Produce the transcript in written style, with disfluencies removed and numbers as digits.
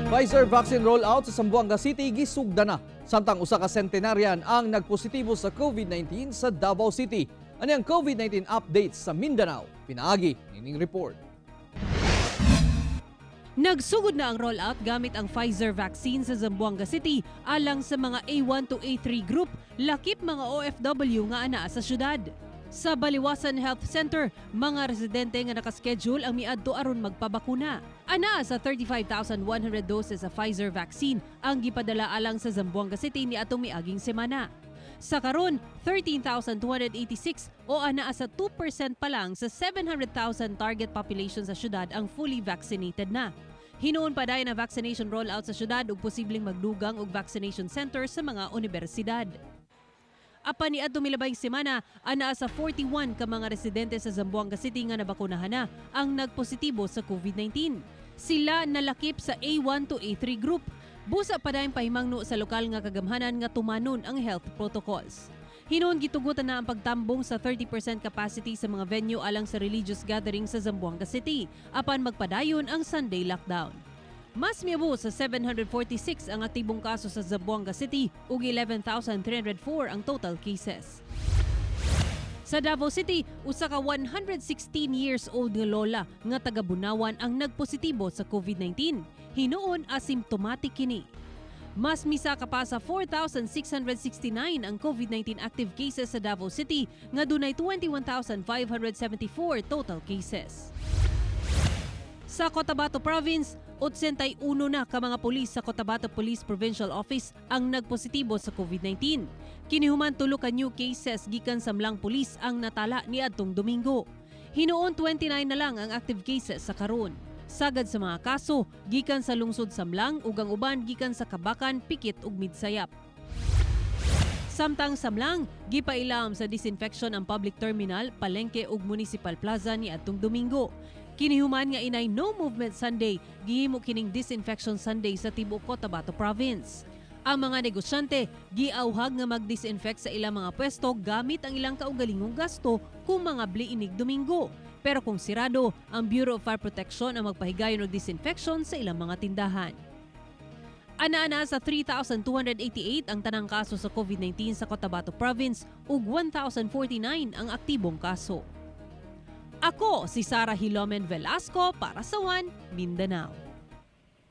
Pfizer vaccine rollout sa Zamboanga City gisugda na. Samtang usa ka centenarian ang nagpositibo sa COVID-19 sa Davao City. Ani ang COVID-19 updates sa Mindanao. Pinaagi nining report. Nagsugod na ang rollout gamit ang Pfizer vaccine sa Zamboanga City alang sa mga A1 to A3 group, lakip mga OFW nga ana sa syudad. Sa Baliwasan Health Center, mga residente nga nakaschedule ang miadto aron magpabakuna. Ana sa 35,100 doses sa Pfizer vaccine ang gipadala alang sa Zamboanga City ni atong miaging semana. Sa karon, 13,286 o ana sa 2% pa lang sa 700,000 target population sa syudad ang fully vaccinated na. Hinuon pa dayon na vaccination rollout sa syudad ug posibleng magdugang og vaccination center sa mga universidad. Apan ni adto milabay semana, ana sa 41 ka mga residente sa Zamboanga City nga nabakunahan na ang nagpositibo sa COVID-19. Sila nalakip sa A1 to A3 group. Busa pa dayon pahimangno sa lokal nga kagamhanan nga tumanon ang health protocols. Hinuon gitugutan na ang pagtambong sa 30% capacity sa mga venue alang sa religious gathering sa Zamboanga City, apan magpadayon ang Sunday lockdown. Mas miabo sa 746 ang aktibong kaso sa Zamboanga City ug 11,304 ang total cases. Sa Davao City, usa ka 116 years old nga lola nga taga Bunawan ang nagpositibo sa COVID-19. Hinuon asymptomatic kini. Mas misa ka pa sa 4,669 ang COVID-19 active cases sa Davao City nga dunay 21,574 total cases. Sa Cotabato Province, 81 na ka mga pulis sa Cotabato Police Provincial Office ang nagpositibo sa COVID-19. Kinihuman tulo ka new cases gikan sa Mlang Police ang natala niadtong Domingo. Hinuon 29 na lang ang active cases sa karon. Sagad sa mga kaso, gikan sa lungsod sa Mlang ug ang uban gikan sa Kabakan, Pikit ug Midsayap. Samtang sa Mlang, gipailam sa disinfection ang public terminal, palengke ug municipal plaza niadtong Domingo. Kinihuman nga inay no movement Sunday, gihimo kining disinfection Sunday sa tibuok Cotabato Province. Ang mga negosyante giauhag nga mag-disinfect sa ilang mga pwesto gamit ang ilang kaugalingong gasto kung mga bliinig Domingo. Pero kung sirado, ang Bureau of Fire Protection ang magpahigayon og disinfection sa ilang mga tindahan. Ana-ana sa 3,288 ang tanang kaso sa COVID-19 sa Cotabato Province ug 1,049 ang aktibong kaso. Ako si Sarah Hilomen Velasco para sa One Mindanao.